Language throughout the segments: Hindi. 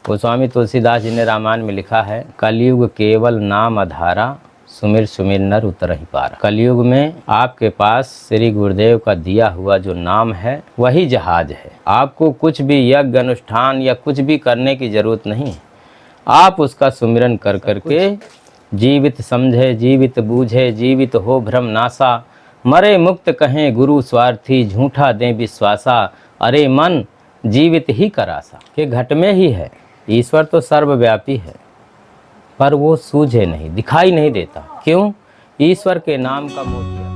गोस्वामी तुलसीदास जी ने रामायण में लिखा है, कलयुग केवल नाम आधारा, सुमिर सुमिर नर उतरहि पारा। कलयुग में आपके पास श्री गुरुदेव का दिया हुआ जो नाम है वही जहाज है। आपको कुछ भी यज्ञ अनुष्ठान या कुछ भी करने की जरूरत नहीं। आप उसका सुमिरन कर करके जीवित समझे, जीवित बूझे, जीवित हो भ्रम नासा, मरे मुक्त कहें गुरु स्वार्थी, झूठा दें विश्वासा, अरे मन जीवित ही करासा। कि घट में ही है, ईश्वर तो सर्वव्यापी है पर वो सूझे नहीं, दिखाई नहीं देता। क्यों? ईश्वर के नाम का मोतिया।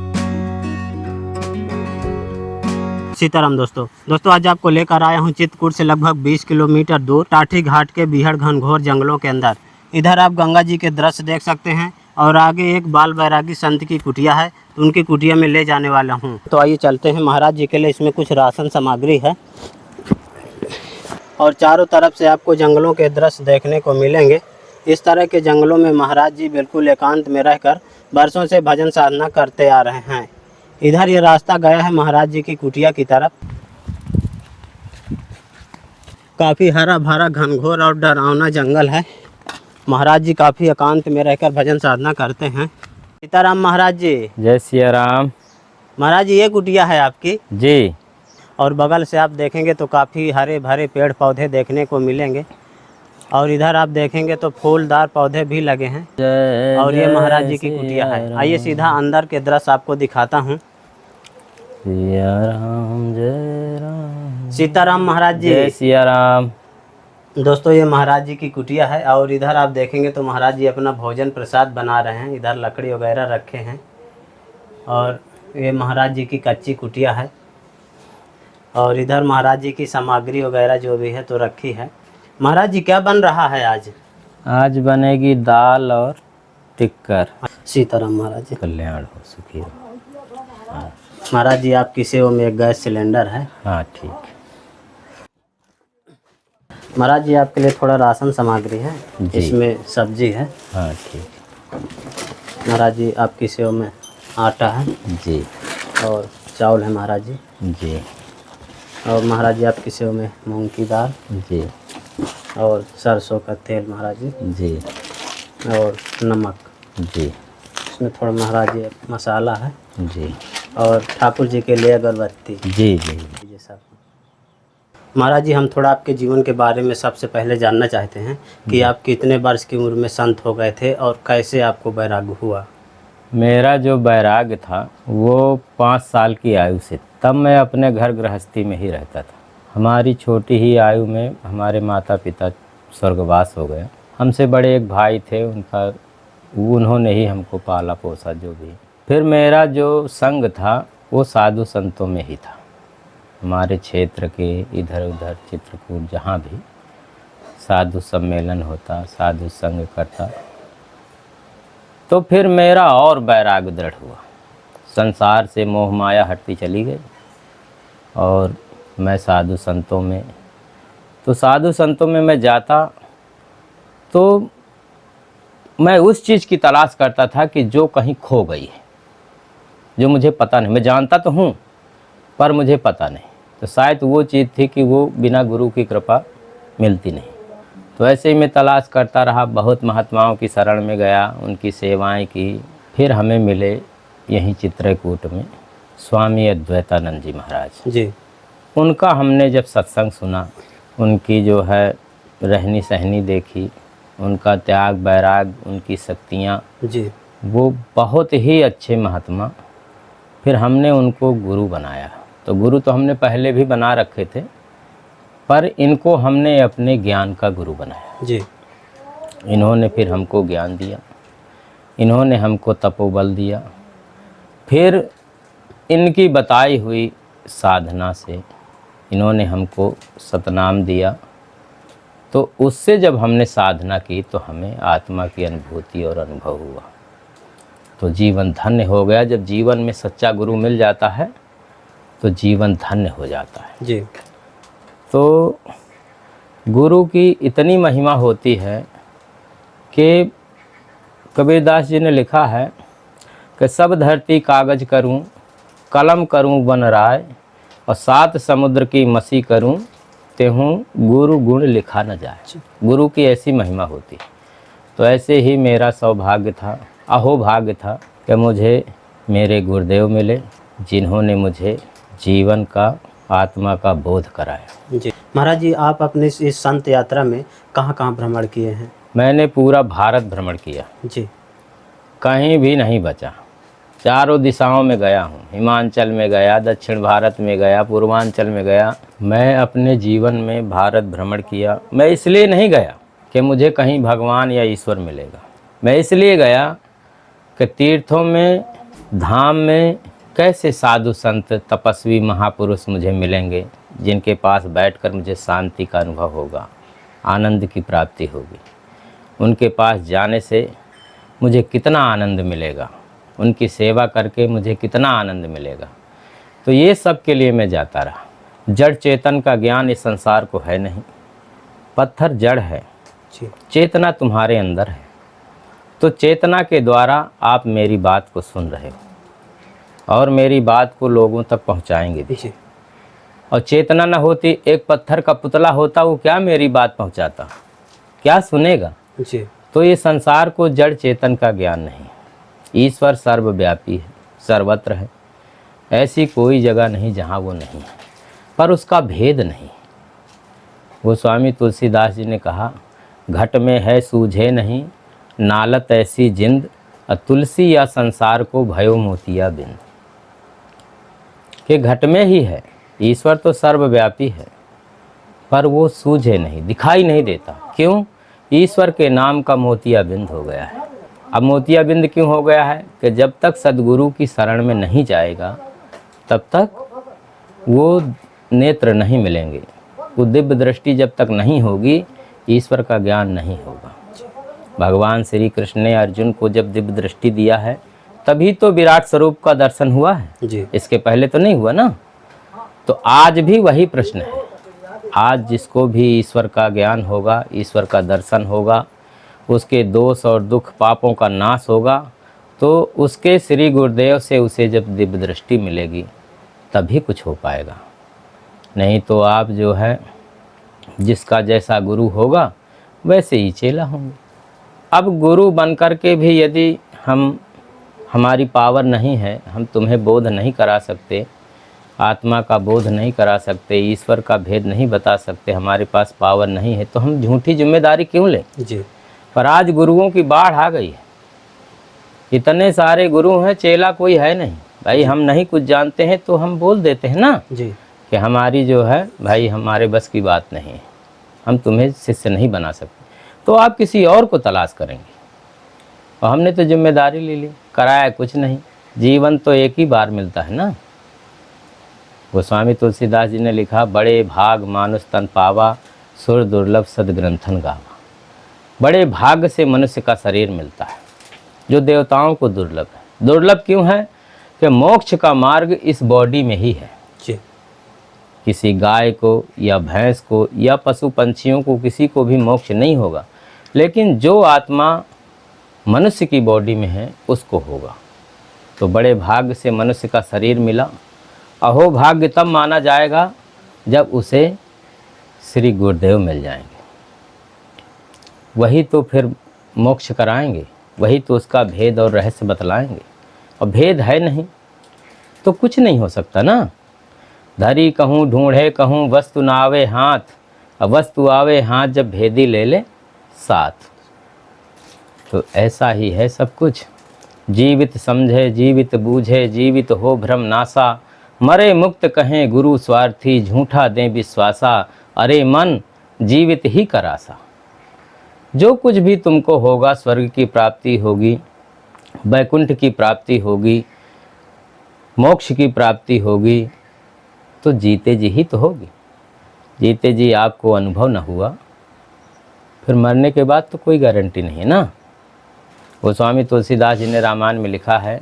सीताराम दोस्तों आज आपको लेकर आया हूँ चित्रकूट से लगभग 20 किलोमीटर दूर टाठी घाट के बीहड़ घनघोर जंगलों के अंदर। इधर आप गंगा जी के दृश्य देख सकते हैं और आगे एक बाल बैरागी संत की कुटिया है, तो उनकी कुटिया में ले जाने वाला हूँ। तो आइए चलते हैं महाराज जी के लिए। इसमें कुछ राशन सामग्री है और चारों तरफ से आपको जंगलों के दृश्य देखने को मिलेंगे। इस तरह के जंगलों में महाराज जी बिल्कुल एकांत में रहकर वर्षों से भजन साधना करते आ रहे हैं। इधर ये रास्ता गया है महाराज जी की कुटिया की तरफ। काफ़ी हरा भरा घनघोर और डरावना जंगल है। महाराज जी काफ़ी एकांत में रहकर भजन साधना करते हैं। सीताराम महाराज जी। जय सिया राम। महाराज जी ये कुटिया है आपकी जी। और बगल से आप देखेंगे तो काफ़ी हरे भरे पेड़ पौधे देखने को मिलेंगे और इधर आप देखेंगे तो फूलदार पौधे भी लगे हैं। और ये महाराज जी की कुटिया है। आइए सीधा अंदर के दृश्य आपको दिखाता हूँ। सिया राम जय राम। सीताराम महाराज जी। जय सिया राम। दोस्तों ये महाराज जी की कुटिया है और इधर आप देखेंगे तो महाराज जी अपना भोजन प्रसाद बना रहे हैं। इधर लकड़ी वगैरह रखे हैं और ये महाराज जी की कच्ची कुटिया है और इधर महाराज जी की सामग्री वगैरह जो भी है तो रखी है। महाराज जी क्या बन रहा है आज? आज बनेगी दाल और टिक्कर। सीताराम महाराज जी। कल्याण हो, सुखी हो। महाराज जी आपकी सेवा में एक गैस सिलेंडर है। हाँ ठीक। महाराज जी आपके लिए थोड़ा राशन सामग्री है, इसमें सब्जी है। हाँ ठीक। महाराज जी आपकी सेवा में आटा है जी और चावल है महाराज जी। जी। और महाराज जी आपकी सेवा में मूंग की दाल जी और सरसों का तेल महाराज जी। जी। और नमक जी। इसमें थोड़ा महाराज जी मसाला है जी। और ठाकुर जी के लिए अगरबत्ती। जी जी। ये सब। महाराज जी हम थोड़ा आपके जीवन के बारे में सबसे पहले जानना चाहते हैं कि आप कितने वर्ष की उम्र में संत हो गए थे और कैसे आपको वैराग्य हुआ? मेरा जो वैराग्य था वो 5 साल की आयु से। तब मैं अपने घर गृहस्थी में ही रहता था। हमारी छोटी ही आयु में हमारे माता पिता स्वर्गवास हो गए। हमसे बड़े एक भाई थे, उन्होंने ही हमको पाला पोसा जो भी। फिर मेरा जो संग था वो साधु संतों में ही था। हमारे क्षेत्र के इधर उधर चित्रकूट जहाँ भी साधु सम्मेलन होता, साधु संग करता, तो फिर मेरा और वैराग्य दृढ़ हुआ। संसार से मोह माया हटती चली गई और मैं साधु संतों में मैं जाता तो मैं उस चीज़ की तलाश करता था कि जो कहीं खो गई है, जो मुझे पता नहीं। मैं जानता तो हूँ पर मुझे पता नहीं। तो शायद वो चीज़ थी कि वो बिना गुरु की कृपा मिलती नहीं। तो ऐसे ही मैं तलाश करता रहा। बहुत महात्माओं की शरण में गया, उनकी सेवाएं की। फिर हमें मिले यहीं चित्रकूट में स्वामी अद्वैतानंद जी महाराज जी। उनका हमने जब सत्संग सुना, उनकी जो है रहनी सहनी देखी, उनका त्याग वैराग, उनकी शक्तियाँ जी, वो बहुत ही अच्छे महात्मा। फिर हमने उनको गुरु बनाया। तो गुरु तो हमने पहले भी बना रखे थे पर इनको हमने अपने ज्ञान का गुरु बनाया जी। इन्होंने फिर हमको ज्ञान दिया, इन्होंने हमको तपोबल दिया। फिर इनकी बताई हुई साधना से इन्होंने हमको सतनाम दिया। तो उससे जब हमने साधना की तो हमें आत्मा की अनुभूति और अनुभव हुआ, तो जीवन धन्य हो गया। जब जीवन में सच्चा गुरु मिल जाता है तो जीवन धन्य हो जाता है जी। तो गुरु की इतनी महिमा होती है कि कबीरदास जी ने लिखा है कि सब धरती कागज करूं, कलम करूं बन राय, और 7 समुद्र की मसी करूं, लिखते हूँ, गुरु गुण लिखा न जाए। गुरु की ऐसी महिमा होती। तो ऐसे ही मेरा सौभाग्य था, अहोभाग्य था कि मुझे मेरे गुरुदेव मिले, जिन्होंने मुझे जीवन का, आत्मा का बोध कराया। जी महाराज जी, आप अपने इस संत यात्रा में कहाँ कहाँ भ्रमण किए हैं? मैंने पूरा भारत भ्रमण किया, जी कहीं भी नहीं बचा। चारों दिशाओं में गया हूँ। हिमाचल में गया, दक्षिण भारत में गया, पूर्वांचल में गया। मैं अपने जीवन में भारत भ्रमण किया। मैं इसलिए नहीं गया कि मुझे कहीं भगवान या ईश्वर मिलेगा। मैं इसलिए गया कि तीर्थों में, धाम में कैसे साधु संत, तपस्वी, महापुरुष मुझे मिलेंगे, जिनके पास बैठकर मुझे शांति का अनुभव होगा, आनंद की प्राप्ति होगी। उनके पास जाने से मुझे कितना आनंद मिलेगा, उनकी सेवा करके मुझे कितना आनंद मिलेगा। तो ये सब के लिए मैं जाता रहा। जड़ चेतन का ज्ञान इस संसार को है नहीं। पत्थर जड़ है, जी चेतना तुम्हारे अंदर है। तो चेतना के द्वारा आप मेरी बात को सुन रहे हो और मेरी बात को लोगों तक पहुंचाएंगे भी। जी और चेतना न होती, एक पत्थर का पुतला होता, वो क्या मेरी बात पहुंचाता, क्या सुनेगा? जी तो ये संसार को जड़ चेतन का ज्ञान नहीं। ईश्वर सर्वव्यापी है, सर्वत्र है। ऐसी कोई जगह नहीं जहाँ वो नहीं है, पर उसका भेद नहीं। वो स्वामी तुलसीदास जी ने कहा, घट में है सूझे नहीं, नालत ऐसी जिंद, तुलसी या संसार को भयो मोतिया बिंद। कि घट में ही है, ईश्वर तो सर्वव्यापी है, पर वो सूझे नहीं, दिखाई नहीं देता। क्यों? ईश्वर के नाम का मोतिया बिंद हो गया है। अब मोतिया बिंद क्यों हो गया है? कि जब तक सद्गुरु की शरण में नहीं जाएगा, तब तक वो नेत्र नहीं मिलेंगे, वो दिव्य दृष्टि जब तक नहीं होगी, ईश्वर का ज्ञान नहीं होगा। भगवान श्री कृष्ण ने अर्जुन को जब दिव्य दृष्टि दिया है, तभी तो विराट स्वरूप का दर्शन हुआ है। जी इसके पहले तो नहीं हुआ ना। तो आज भी वही प्रश्न है। आज जिसको भी ईश्वर का ज्ञान होगा, ईश्वर का दर्शन होगा, उसके दोष और दुख पापों का नाश होगा, तो उसके श्री गुरुदेव से उसे जब दिव्य दृष्टि मिलेगी, तभी कुछ हो पाएगा। नहीं तो आप जो है, जिसका जैसा गुरु होगा वैसे ही चेला होंगे। अब गुरु बन कर के भी यदि हमारी पावर नहीं है, हम तुम्हें बोध नहीं करा सकते, आत्मा का बोध नहीं करा सकते, ईश्वर का भेद नहीं बता सकते, हमारे पास पावर नहीं है, तो हम झूठी जिम्मेदारी क्यों लें? जी पर आज गुरुओं की बाढ़ आ गई है। इतने सारे गुरु हैं, चेला कोई है नहीं। भाई हम नहीं कुछ जानते हैं तो हम बोल देते हैं ना जी कि हमारी जो है भाई, हमारे बस की बात नहीं है, हम तुम्हें शिष्य नहीं बना सकते। तो आप किसी और को तलाश करेंगे। और हमने तो जिम्मेदारी ले ली, कराया कुछ नहीं। जीवन तो एक ही बार मिलता है ना। गोस्वामी तुलसीदास जी ने लिखा, बड़े भाग मानुष तन पावा, सुर दुर्लभ सदग्रंथन गावा। बड़े भाग्य से मनुष्य का शरीर मिलता है, जो देवताओं को दुर्लभ है। दुर्लभ क्यों है? कि मोक्ष का मार्ग इस बॉडी में ही है। जी किसी गाय को या भैंस को या पशु पंछियों को, किसी को भी मोक्ष नहीं होगा, लेकिन जो आत्मा मनुष्य की बॉडी में है उसको होगा। तो बड़े भाग्य से मनुष्य का शरीर मिला। अहोभाग्य तब माना जाएगा जब उसे श्री गुरुदेव मिल जाएंगे। वही तो फिर मोक्ष कराएंगे, वही तो उसका भेद और रहस्य बतलाएंगे। और भेद है नहीं तो कुछ नहीं हो सकता ना। धरी कहूँ ढूंढे कहूँ, वस्तु ना आवे हाथ, अब वस्तु आवे हाथ जब भेदी ले ले साथ। तो ऐसा ही है सब कुछ। जीवित समझे जीवित बूझे, जीवित हो भ्रम नासा, मरे मुक्त कहें गुरु स्वार्थी, झूठा दें विश्वासा, अरे मन जीवित ही करासा। जो कुछ भी तुमको होगा, स्वर्ग की प्राप्ति होगी, वैकुंठ की प्राप्ति होगी, मोक्ष की प्राप्ति होगी, तो जीते जी ही तो होगी। जीते जी आपको अनुभव न हुआ, फिर मरने के बाद तो कोई गारंटी नहीं है ना। गोस्वामी तुलसीदास जी ने रामायण में लिखा है,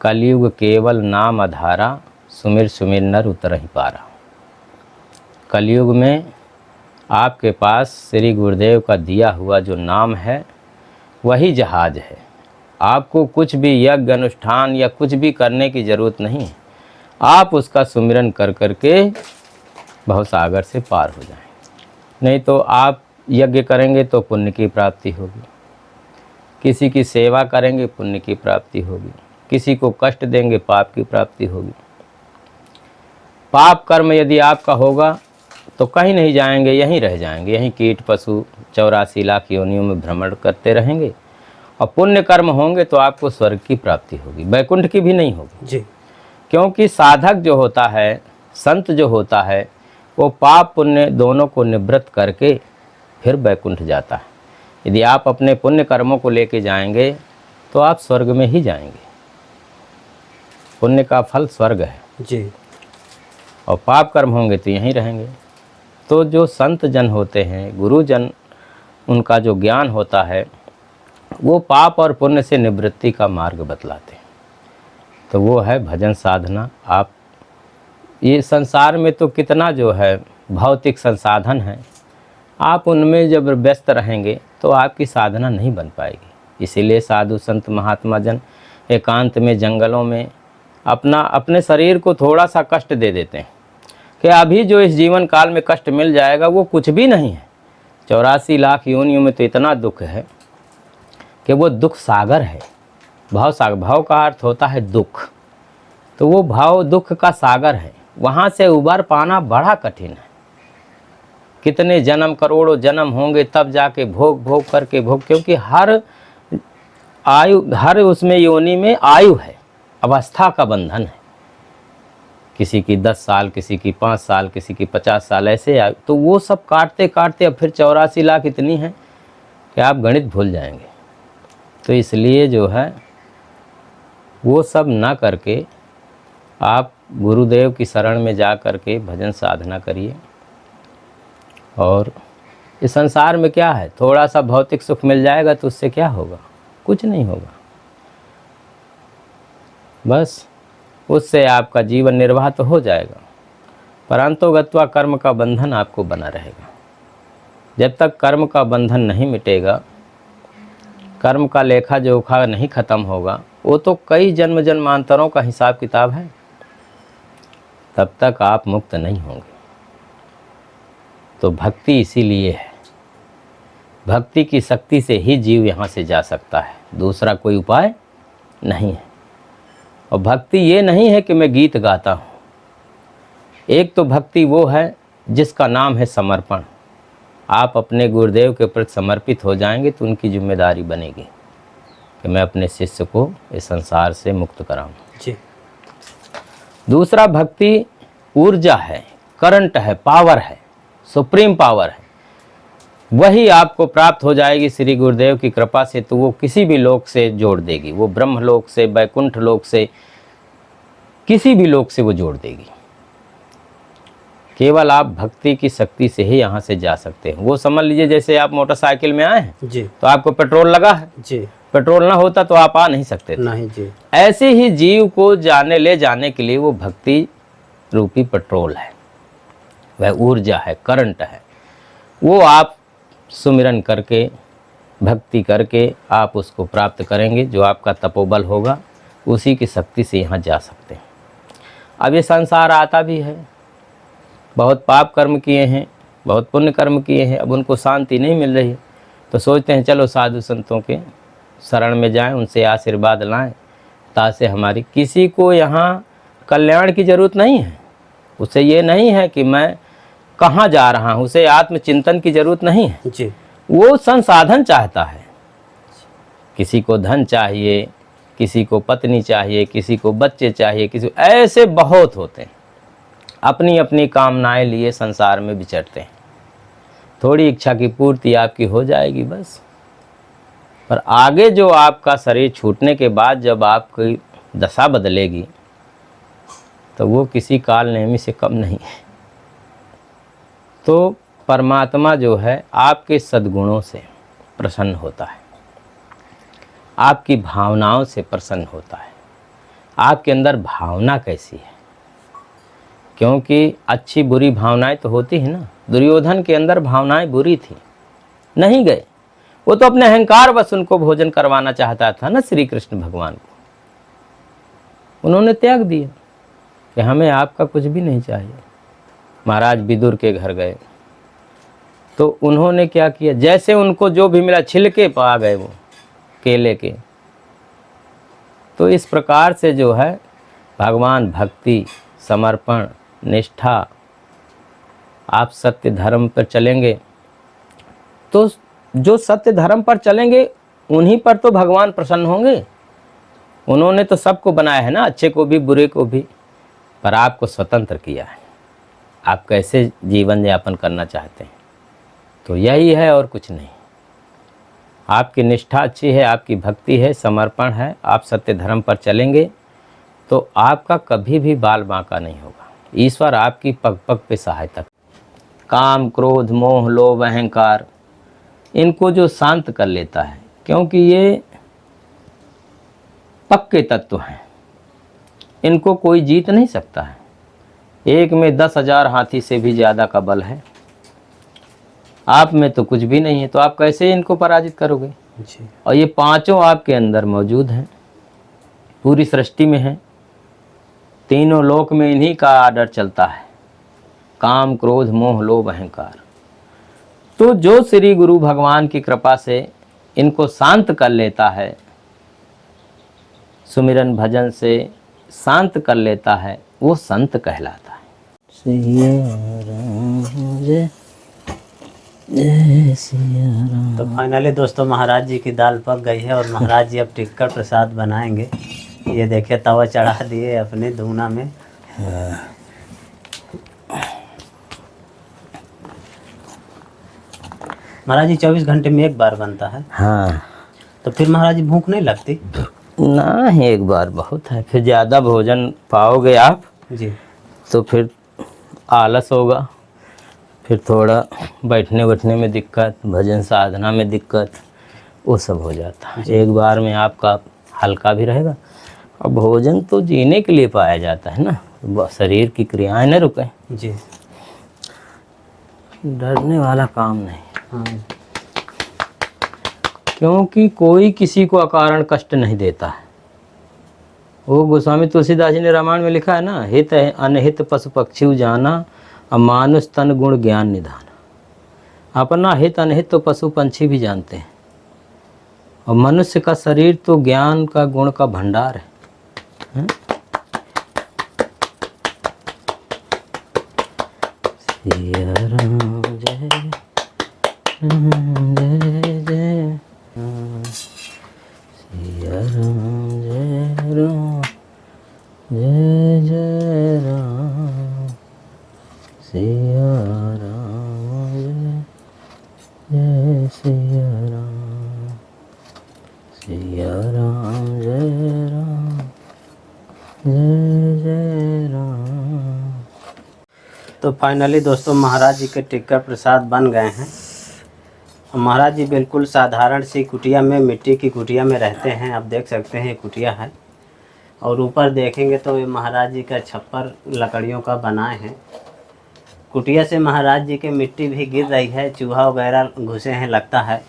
कलयुग केवल नाम आधारा, सुमिर सुमिर नर उतर ही पारा। कलयुग में आपके पास श्री गुरुदेव का दिया हुआ जो नाम है वही जहाज है। आपको कुछ भी यज्ञ अनुष्ठान या कुछ भी करने की ज़रूरत नहीं है। आप उसका सुमिरन कर करके भवसागर से पार हो जाएं। नहीं तो आप यज्ञ करेंगे तो पुण्य की प्राप्ति होगी, किसी की सेवा करेंगे पुण्य की प्राप्ति होगी, किसी को कष्ट देंगे पाप की प्राप्ति होगी। पाप कर्म यदि आपका होगा तो कहीं नहीं जाएंगे, यहीं रह जाएंगे, यहीं कीट पशु 84 लाख योनियों में भ्रमण करते रहेंगे। और पुण्य कर्म होंगे तो आपको स्वर्ग की प्राप्ति होगी, वैकुंठ की भी नहीं होगी जी। क्योंकि साधक जो होता है, संत जो होता है, वो पाप पुण्य दोनों को निवृत्त करके फिर वैकुंठ जाता है। यदि आप अपने पुण्य कर्मों को लेके जाएंगे तो आप स्वर्ग में ही जाएंगे, पुण्य का फल स्वर्ग है जी। और पाप कर्म होंगे तो यहीं रहेंगे। तो जो संत जन होते हैं, गुरुजन, उनका जो ज्ञान होता है वो पाप और पुण्य से निवृत्ति का मार्ग बतलाते हैं। तो वो है भजन साधना। आप ये संसार में तो कितना जो है भौतिक संसाधन है, आप उनमें जब व्यस्त रहेंगे तो आपकी साधना नहीं बन पाएगी। इसीलिए साधु संत महात्मा जन एकांत में जंगलों में अपने शरीर को थोड़ा सा कष्ट दे देते हैं कि अभी जो इस जीवन काल में कष्ट मिल जाएगा वो कुछ भी नहीं है। 84 लाख योनियों में तो इतना दुख है कि वो दुख सागर है। भाव सागर, भाव का अर्थ होता है दुख, तो वो भाव दुख का सागर है, वहाँ से उबर पाना बड़ा कठिन है। कितने जन्म, करोड़ों जन्म होंगे तब जाके भोग करके क्योंकि हर उसमें योनि में आयु है, अवस्था का बंधन है। किसी की 10 साल, किसी की 5 साल, किसी की 50 साल, ऐसे आयु। तो वो सब काटते काटते अब फिर 84 लाख इतनी है कि आप गणित भूल जाएंगे। तो इसलिए जो है वो सब ना करके आप गुरुदेव की शरण में जा कर के भजन साधना करिए। और इस संसार में क्या है, थोड़ा सा भौतिक सुख मिल जाएगा तो उससे क्या होगा, कुछ नहीं होगा। बस उससे आपका जीवन निर्वाह तो हो जाएगा, परंतु गत्वा कर्म का बंधन आपको बना रहेगा। जब तक कर्म का बंधन नहीं मिटेगा, कर्म का लेखा जोखा नहीं खत्म होगा, वो तो कई जन्म जन्मांतरों का हिसाब किताब है, तब तक आप मुक्त नहीं होंगे। तो भक्ति इसीलिए है, भक्ति की शक्ति से ही जीव यहाँ से जा सकता है, दूसरा कोई उपाय नहीं है। और भक्ति ये नहीं है कि मैं गीत गाता हूँ, एक तो भक्ति वो है जिसका नाम है समर्पण। आप अपने गुरुदेव के प्रति समर्पित हो जाएंगे तो उनकी जिम्मेदारी बनेगी कि मैं अपने शिष्य को इस संसार से मुक्त कराऊं जी। दूसरा भक्ति ऊर्जा है, करंट है, पावर है, सुप्रीम पावर है। वही आपको प्राप्त हो जाएगी श्री गुरुदेव की कृपा से, तो वो किसी भी लोक से जोड़ देगी, वो ब्रह्म लोक से, वैकुंठ लोक से, किसी भी लोक से वो जोड़ देगी। केवल आप भक्ति की शक्ति से ही यहाँ से जा सकते हैं। वो समझ लीजिए जैसे आप मोटरसाइकिल में आए हैं जी, तो आपको पेट्रोल लगा है जी, पेट्रोल ना होता तो आप आ नहीं सकते थे। नहीं जी। ऐसे ही जीव को ले जाने के लिए वो भक्ति रूपी पेट्रोल है, वह ऊर्जा है, करंट है। वो आप सुमिरन करके, भक्ति करके आप उसको प्राप्त करेंगे। जो आपका तपोबल होगा उसी की शक्ति से यहाँ जा सकते हैं। अब ये संसार आता भी है, बहुत पाप कर्म किए हैं, बहुत पुण्य कर्म किए हैं, अब उनको शांति नहीं मिल रही है तो सोचते हैं चलो साधु संतों के शरण में जाएं, उनसे आशीर्वाद लाएं ताकि हमारी, किसी को यहाँ कल्याण की ज़रूरत नहीं है। उसे ये नहीं है कि मैं कहाँ जा रहा हूँ, उसे आत्मचिंतन की ज़रूरत नहीं है जी। वो संसाधन चाहता है। किसी को धन चाहिए, किसी को पत्नी चाहिए, किसी को बच्चे चाहिए, किसी ऐसे बहुत होते हैं, अपनी अपनी कामनाएं लिए संसार में विचरते हैं। थोड़ी इच्छा की पूर्ति आपकी हो जाएगी बस, पर आगे जो आपका शरीर छूटने के बाद जब आपकी दशा बदलेगी तो वो किसी काल नेमी से कम नहीं है। तो परमात्मा जो है आपके सद्गुणों से प्रसन्न होता है, आपकी भावनाओं से प्रसन्न होता है। आपके अंदर भावना कैसी है, क्योंकि अच्छी बुरी भावनाएं तो होती है ना। दुर्योधन के अंदर भावनाएं बुरी थी, नहीं गए, वो तो अपने अहंकार बस उनको भोजन करवाना चाहता था ना श्री कृष्ण भगवान को। उन्होंने त्याग दिया कि हमें आपका कुछ भी नहीं चाहिए, महाराज विदुर के घर गए तो उन्होंने क्या किया, जैसे उनको जो भी मिला छिलके पा गए वो केले के। तो इस प्रकार से जो है भगवान भक्ति, समर्पण, निष्ठा, आप सत्य धर्म पर चलेंगे तो जो सत्य धर्म पर चलेंगे उन्हीं पर तो भगवान प्रसन्न होंगे। उन्होंने तो सबको बनाया है ना, अच्छे को भी बुरे को भी, पर आपको स्वतंत्र किया है। आप कैसे जीवन यापन करना चाहते हैं, तो यही है और कुछ नहीं। आपकी निष्ठा अच्छी है, आपकी भक्ति है, समर्पण है, आप सत्य धर्म पर चलेंगे तो आपका कभी भी बाल बांका नहीं होगा। ईश्वर आपकी पग पग पे सहायता। काम, क्रोध, मोह, लोभ, अहंकार, इनको जो शांत कर लेता है, क्योंकि ये पक्के तत्व हैं, इनको कोई जीत नहीं सकता है। एक में 10,000 हाथी से भी ज़्यादा का बल है, आप में तो कुछ भी नहीं है, तो आप कैसे इनको पराजित करोगे जी। और ये पांचों आपके अंदर मौजूद हैं, पूरी सृष्टि में हैं, तीनों लोक में इन्हीं का आर्डर चलता है, काम, क्रोध, मोह, लोभ, अहंकार। तो जो श्री गुरु भगवान की कृपा से इनको शांत कर लेता है, सुमिरन भजन से शांत कर लेता है, वो संत कहलाता है। तो फाइनली दोस्तों महाराज जी की दाल पक गई है और महाराज जी अब टिक्कर प्रसाद बनाएंगे। ये देखिए तवा चढ़ा दिए अपने धूना में। महाराज जी 24 घंटे में एक बार बनता है। हाँ, तो फिर महाराज जी भूख नहीं लगती? ना, एक बार बहुत है, फिर ज़्यादा भोजन पाओगे आप जी तो फिर आलस होगा, फिर थोड़ा बैठने बैठने में दिक्कत, भजन साधना में दिक्कत, वो सब हो जाता है। एक बार में आपका हल्का भी रहेगा। और भोजन तो जीने के लिए पाया जाता है ना, शरीर की क्रियाएं न रुकें जी, डरने वाला काम नहीं। हाँ। क्योंकि कोई किसी को अकारण कष्ट नहीं देता है। वो गोस्वामी तुलसीदास जी ने रामायण में लिखा है ना, हित अनहित पशु पक्षी जाना, मानुष तन गुण ज्ञान निधान। अपना हित अनहित तो पशु पंछी भी जानते हैं, और मनुष्य का शरीर तो ज्ञान का गुण का भंडार है। सिया राम जय राम जय जय सिया राम जय राम जय जय राम सिया राम जय जय सिया राम सिया राम जय राम जय जय राम। तो फाइनली दोस्तों महाराज जी के टिक्कर प्रसाद बन गए हैं। महाराज जी बिल्कुल साधारण सी कुटिया में, मिट्टी की कुटिया में रहते हैं। आप देख सकते हैं ये कुटिया है, और ऊपर देखेंगे तो ये महाराज जी का छप्पर लकड़ियों का बनाए हैं। कुटिया से महाराज जी के मिट्टी भी गिर रही है, चूहा वगैरह घुसे हैं लगता है।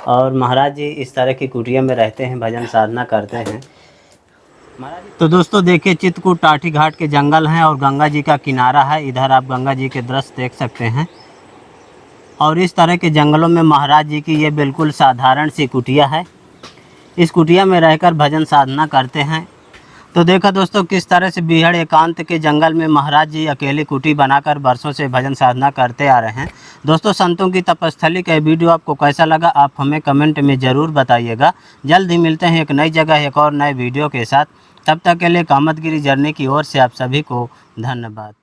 और महाराज जी इस तरह की कुटिया में रहते हैं, भजन साधना करते हैं। तो दोस्तों देखिए चित्रकूट टाठी घाट के जंगल हैं और गंगा जी का किनारा है। इधर आप गंगा जी के दृश्य देख सकते हैं। और इस तरह के जंगलों में महाराज जी की ये बिल्कुल साधारण सी कुटिया है। इस कुटिया में रहकर भजन साधना करते हैं। तो देखा दोस्तों किस तरह से बीहड़ एकांत के जंगल में महाराज जी अकेली कुटी बनाकर बरसों से भजन साधना करते आ रहे हैं। दोस्तों संतों की तपस्थली का वीडियो आपको कैसा लगा आप हमें कमेंट में ज़रूर बताइएगा। जल्द ही मिलते हैं एक नई जगह एक और नए वीडियो के साथ। तब तक के लिए कामतगिरी जर्नी की ओर से आप सभी को धन्यवाद।